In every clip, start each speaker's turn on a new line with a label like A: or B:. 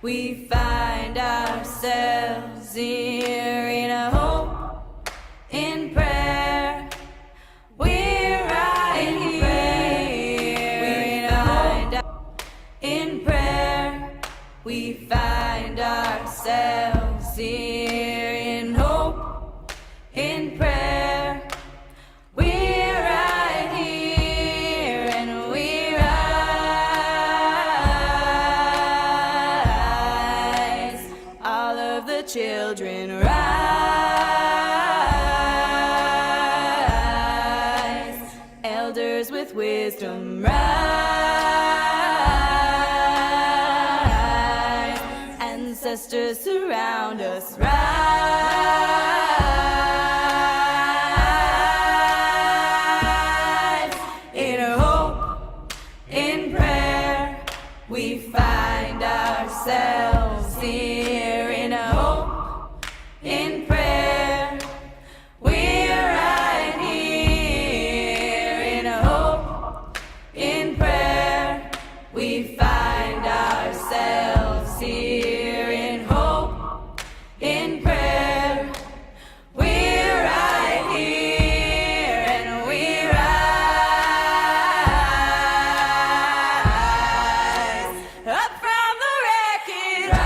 A: We find ourselves here in a hope, in prayer. We're right here in a hope, in prayer. We find ourselves here in hope, in prayer. We're right here and we rise. All of the children rise. Elders with wisdom rise. Ancestors surround us, rise. In hope, in prayer, we find ourselves here. In hope, in prayer, we're right here. In hope, in prayer, we find ourselves here. In hope, in prayer, we're right here and we rise. Up from the wreckage, rise.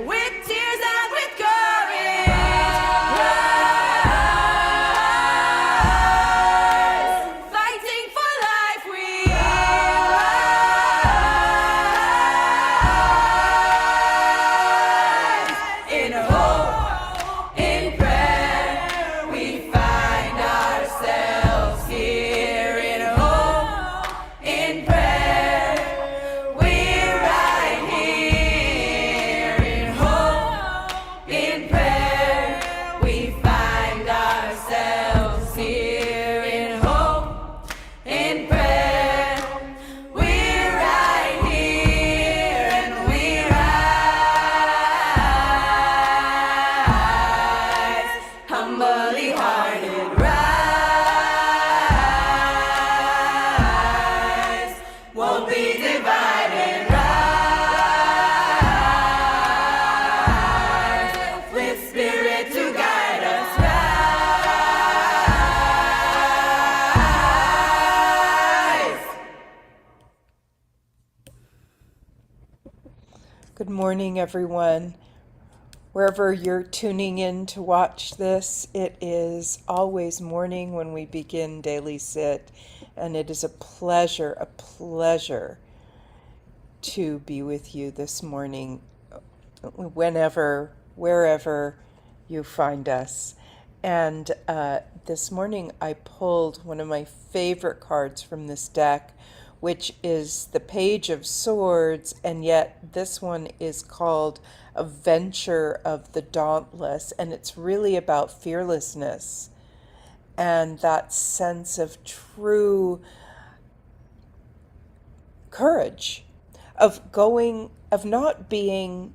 A: With tears and with courage, rise. Fighting for life, we rise. In hope, in prayer, we find ourselves here. In hope, in prayer, we're right here. In hope, in prayer, we find ourselves here. In hope, in prayer, we're right here and we rise. Humbly hearted, rise. Won't be divided, rise. With spirit to guide us, rise.
B: Good morning, everyone. Wherever you're tuning in to watch this, it is always morning when we begin Daily Sit, and it is a pleasure to be with you this morning, whenever, wherever you find us. And this morning I pulled one of my favorite cards from this deck, which is the Page of Swords, and yet this one is called Adventure of the Dauntless, and it's really about fearlessness and that sense of true courage, of not being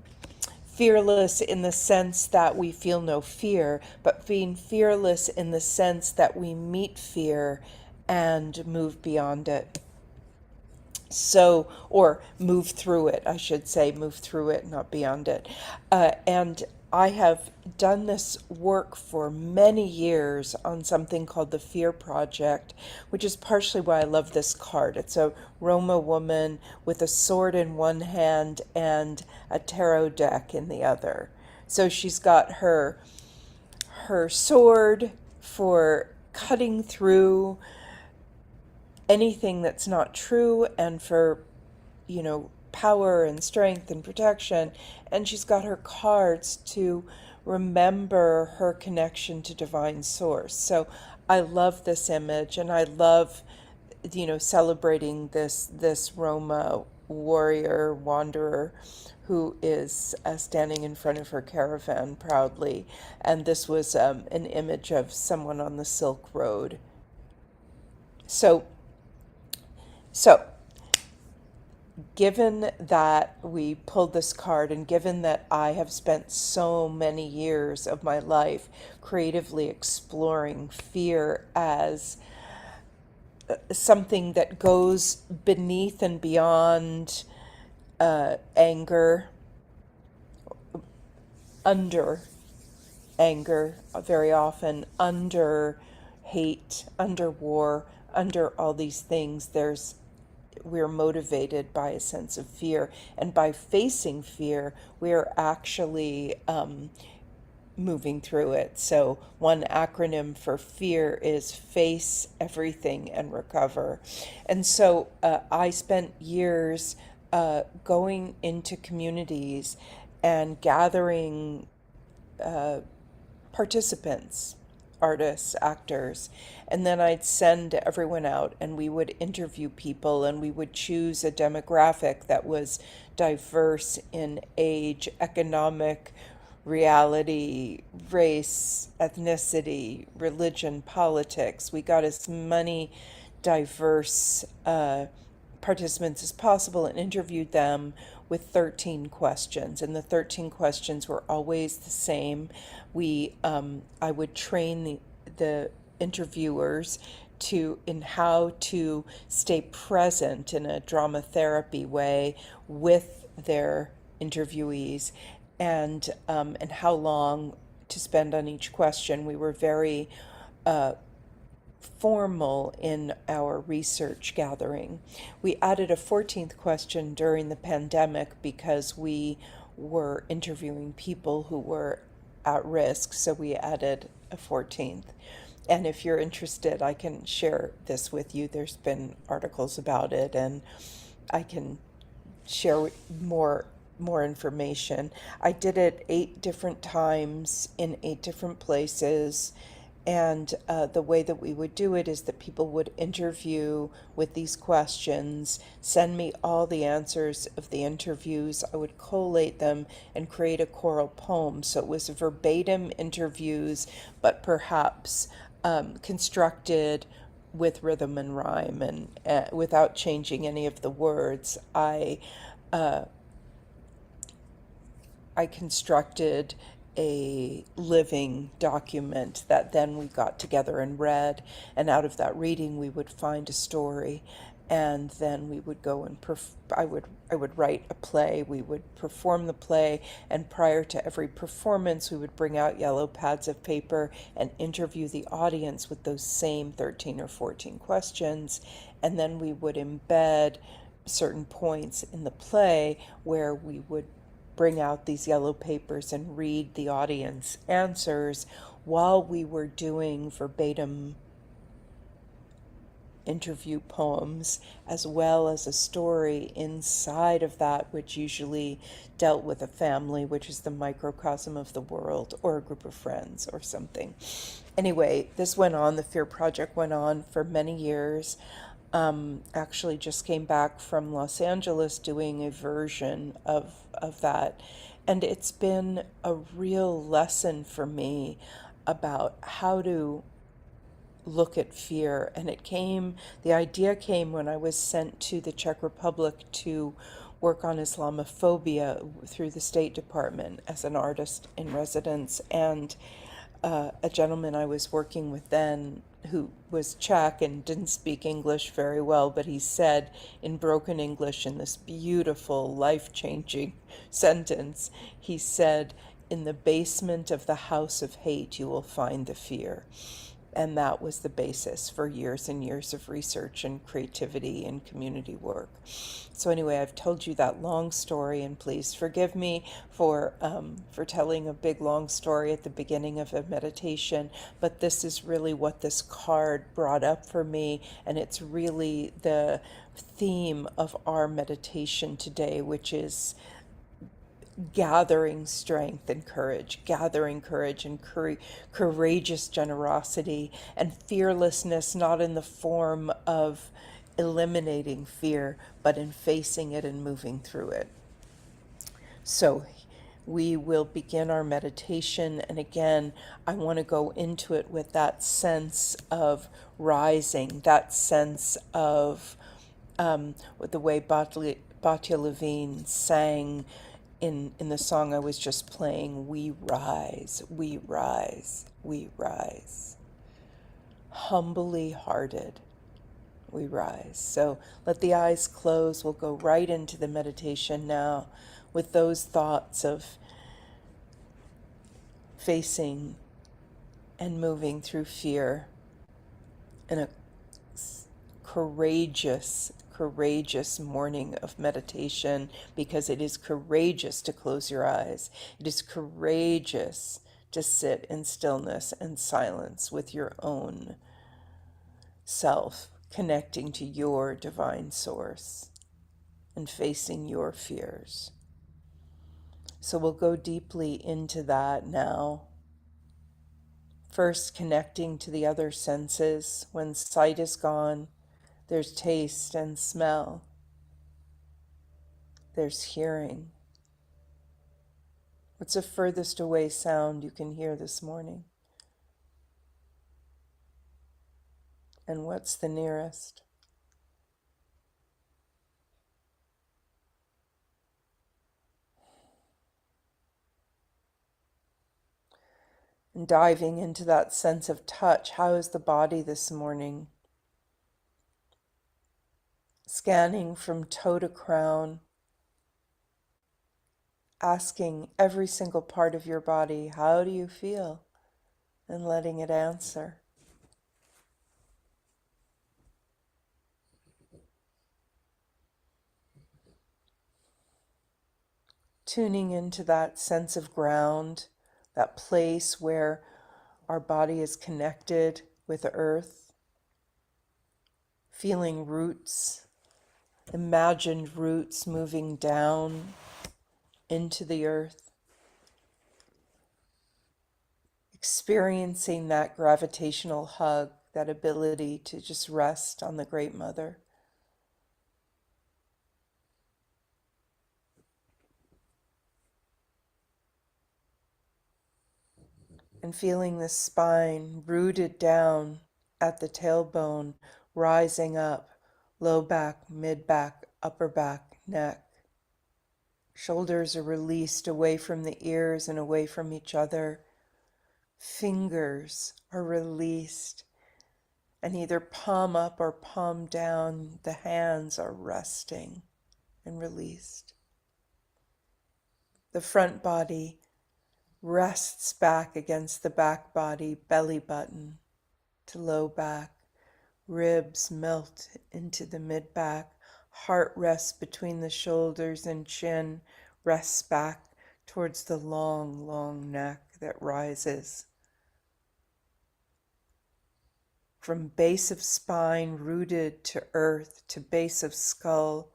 B: fearless in the sense that we feel no fear, but being fearless in the sense that we meet fear and move beyond it. So, or move through it, I should say, move through it, not beyond it. And I have done this work for many years on something called the Fear Project, which is partially why I love this card. It's a Roma woman with a sword in one hand and a tarot deck in the other. So she's got her sword for cutting through anything that's not true, and for, power and strength and protection. And she's got her cards to remember her connection to divine source. So I love this image, and I love, celebrating this Roma warrior wanderer who is standing in front of her caravan proudly. And this was an image of someone on the Silk Road. So given that we pulled this card, and given that I have spent so many years of my life creatively exploring fear as something that goes beneath and beyond anger, under anger, very often under hate, under war, under all these things. We're motivated by a sense of fear, and by facing fear, we're actually moving through it. So, one acronym for fear is face everything and recover. And so, I spent years going into communities and gathering participants, artists, actors, and then I'd send everyone out and we would interview people and we would choose a demographic that was diverse in age, economic reality, race, ethnicity, religion, politics. We got as many diverse participants as possible and interviewed them with 13 questions, and the 13 questions were always the same. I would train the interviewers in how to stay present in a drama therapy way with their interviewees, and how long to spend on each question. We were very formal in our research gathering. We added a 14th question during the pandemic because we were interviewing people who were at risk, so we added a 14th. And if you're interested, I can share this with you. There's been articles about it, and I can share more information. I did it 8 different times in 8 different places, and the way that we would do it is that people would interview with these questions, send me all the answers of the interviews. I would collate them and create a choral poem. So it was verbatim interviews, but perhaps constructed with rhythm and rhyme, and without changing any of the words. I constructed a living document that then we got together and read, and out of that reading we would find a story, and then we would go and I would write a play. We would perform the play, and prior to every performance we would bring out yellow pads of paper and interview the audience with those same 13 or 14 questions, and then we would embed certain points in the play where we would bring out these yellow papers and read the audience answers while we were doing verbatim interview poems, as well as a story inside of that, which usually dealt with a family, which is the microcosm of the world, or a group of friends or something. Anyway, this went on, the Fear Project went on for many years. Actually just came back from Los Angeles doing a version of that. And it's been a real lesson for me about how to look at fear. And the idea came when I was sent to the Czech Republic to work on Islamophobia through the State Department as an artist in residence. And a gentleman I was working with then, who was Czech and didn't speak English very well, but he said in broken English, in this beautiful, life-changing sentence, he said, "In the basement of the house of hate, you will find the fear." And that was the basis for years and years of research and creativity and community work. So anyway, I've told you that long story, and please forgive me for telling a big long story at the beginning of a meditation. But this is really what this card brought up for me, and it's really the theme of our meditation today, which is gathering strength and courage, gathering courage and courageous generosity and fearlessness, not in the form of eliminating fear, but in facing it and moving through it. So we will begin our meditation, and again, I want to go into it with that sense of rising, that sense of with the way Batya Levine sang in the song I was just playing, we rise, we rise, we rise. Humbly hearted, we rise. So let the eyes close. We'll go right into the meditation now with those thoughts of facing and moving through fear in a courageous morning of meditation, because it is courageous to close your eyes. It is courageous to sit in stillness and silence with your own self, connecting to your divine source and facing your fears. So we'll go deeply into that now. First, connecting to the other senses. When sight is gone, there's taste and smell, there's hearing. What's the furthest away sound you can hear this morning? And what's the nearest? And diving into that sense of touch, how is the body this morning? Scanning from toe to crown, asking every single part of your body, how do you feel? And letting it answer. Tuning into that sense of ground, that place where our body is connected with the earth, feeling roots, imagined roots moving down into the earth, experiencing that gravitational hug, that ability to just rest on the Great Mother. And feeling the spine rooted down at the tailbone, rising up, low back, mid back, upper back, neck. Shoulders are released away from the ears and away from each other. Fingers are released, and either palm up or palm down, the hands are resting and released. The front body rests back against the back body, belly button to low back. Ribs melt into the mid back. Heart rests between the shoulders, and chin rests back towards the long, long neck that rises. From base of spine rooted to earth to base of skull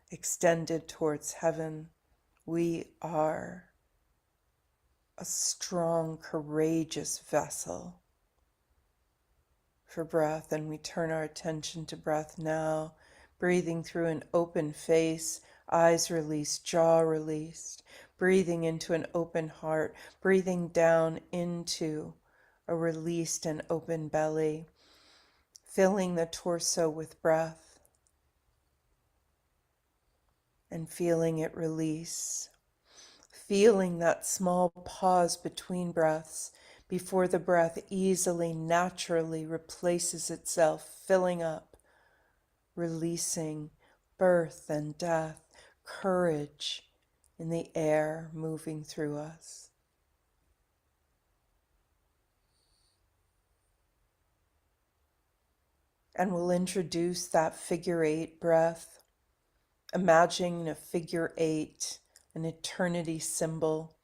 B: extended towards heaven, we are a strong, courageous vessel for breath. And we turn our attention to breath now, breathing through an open face, eyes released, jaw released, breathing into an open heart, breathing down into a released and open belly, filling the torso with breath and feeling it release. Feeling that small pause between breaths before the breath easily, naturally replaces itself, filling up, releasing birth and death, courage in the air moving through us. And we'll introduce that figure eight breath, imagining a figure eight, an eternity symbol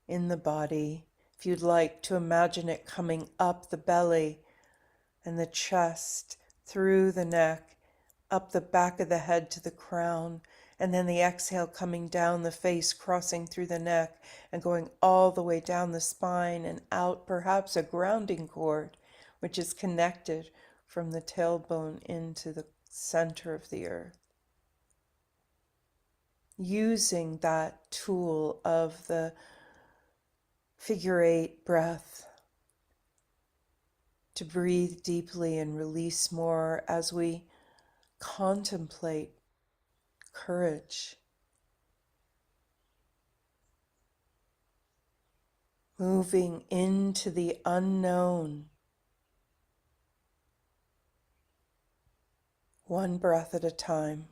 B: in the body. If you'd like to imagine it coming up the belly and the chest, through the neck, up the back of the head to the crown, and then the exhale coming down the face, crossing through the neck and going all the way down the spine and out, perhaps a grounding cord, which is connected from the tailbone into the center of the earth. Using that tool of the figure eight breath to breathe deeply and release more as we contemplate courage, moving into the unknown, one breath at a time.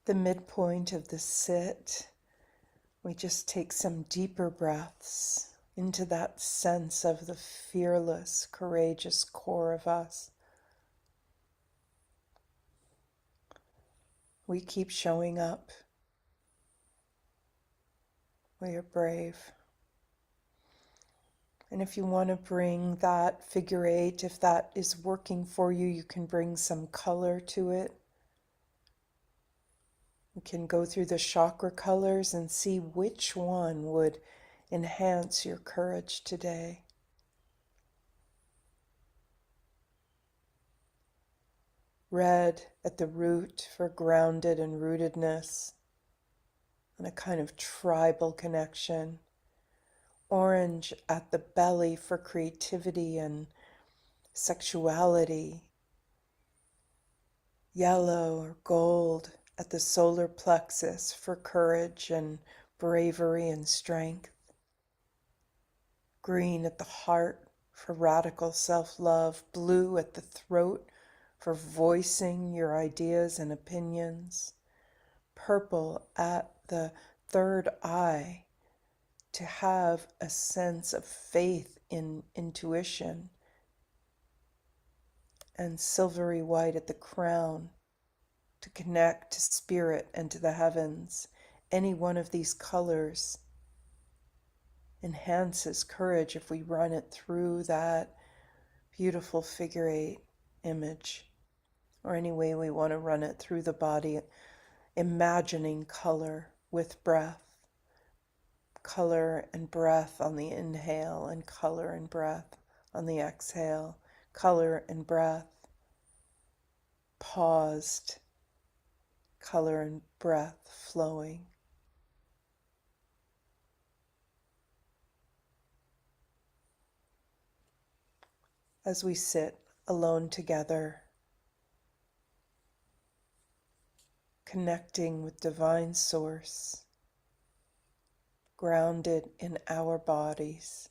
B: the midpoint of the sit, we just take some deeper breaths into that sense of the fearless, courageous core of us. We keep showing up. We are brave. And if you want to bring that figure eight, if that is working for you, you can bring some color to it. You can go through the chakra colors and see which one would enhance your courage today. Red at the root for grounded and rootedness and a kind of tribal connection. Orange at the belly for creativity and sexuality. Yellow or gold at the solar plexus for courage and bravery and strength. Green at the heart for radical self-love. Blue at the throat for voicing your ideas and opinions. Purple at the third eye to have a sense of faith in intuition. And silvery white at the crown to connect to spirit and to the heavens. Any one of these colors enhances courage if we run it through that beautiful figure eight image, or any way we want to run it through the body, imagining color with breath. Color and breath on the inhale, and color and breath on the exhale. Color and breath paused. Color and breath flowing. As we sit alone together, connecting with Divine Source, grounded in our bodies,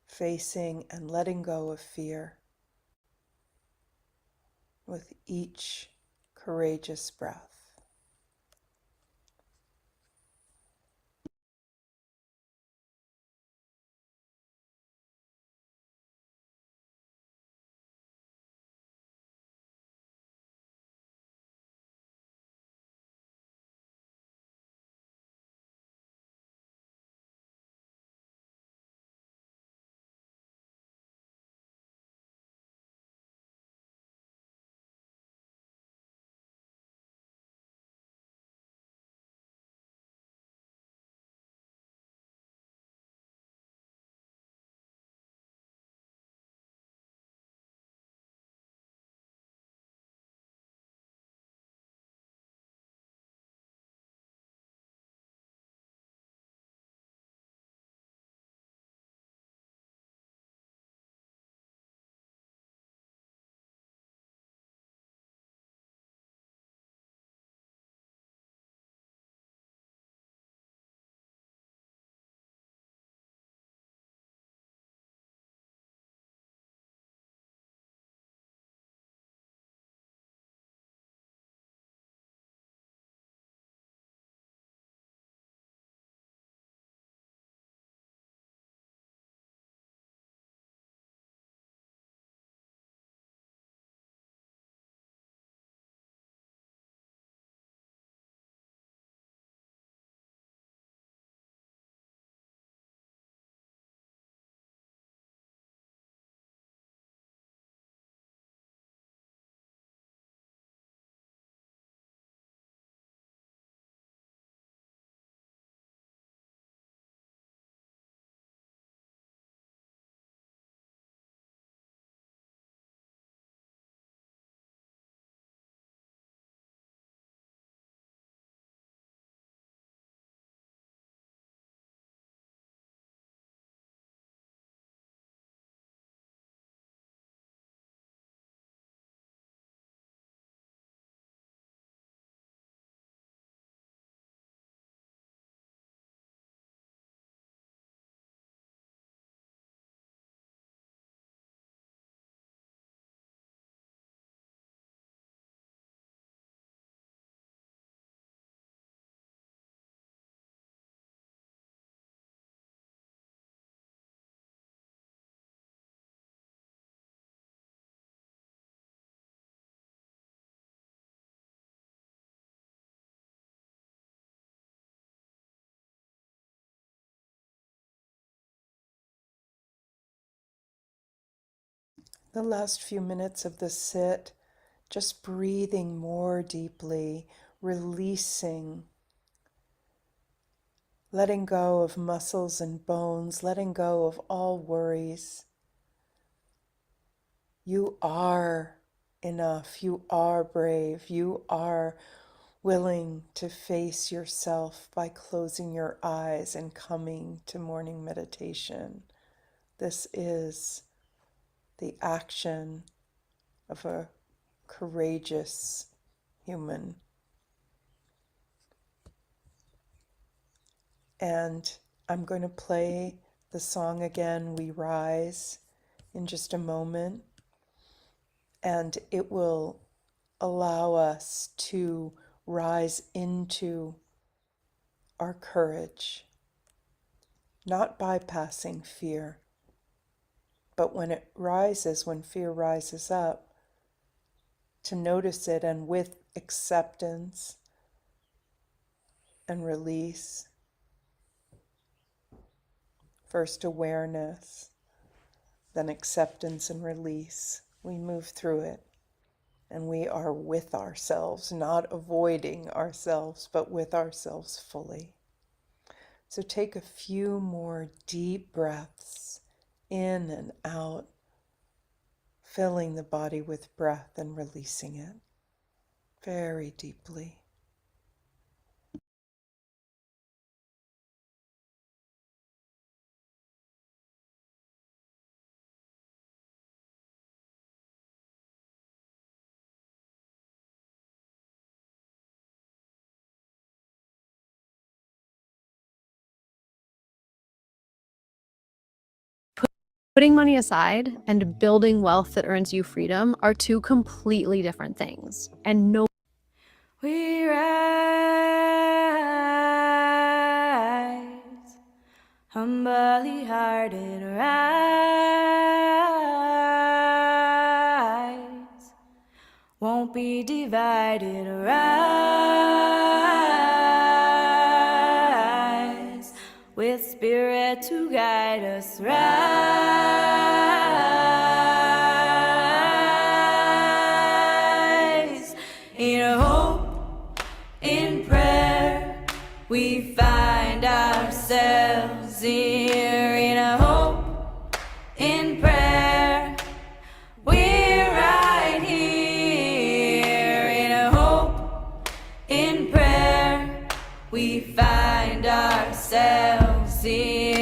B: facing and letting go of fear with each courageous breath. The last few minutes of the sit, just breathing more deeply, releasing, letting go of muscles and bones, letting go of all worries. You are enough. You are brave. You are willing to face yourself by closing your eyes and coming to morning meditation. This is the action of a courageous human. And I'm going to play the song again, We Rise, in just a moment. And it will allow us to rise into our courage, not bypassing fear, but when it rises, when fear rises up, to notice it and with acceptance and release, first awareness, then acceptance and release, we move through it. And we are with ourselves, not avoiding ourselves, but with ourselves fully. So take a few more deep breaths in and out, filling the body with breath and releasing it very deeply.
C: Putting money aside and building wealth that earns you freedom are two completely different things. And no.
A: We rise, humbly hearted rise, won't be divided, rise, with spirit to guide us, rise, in hope, in prayer, we find ourselves here, in a hope, in prayer, we're right here, in a hope, in prayer, we find ourselves here.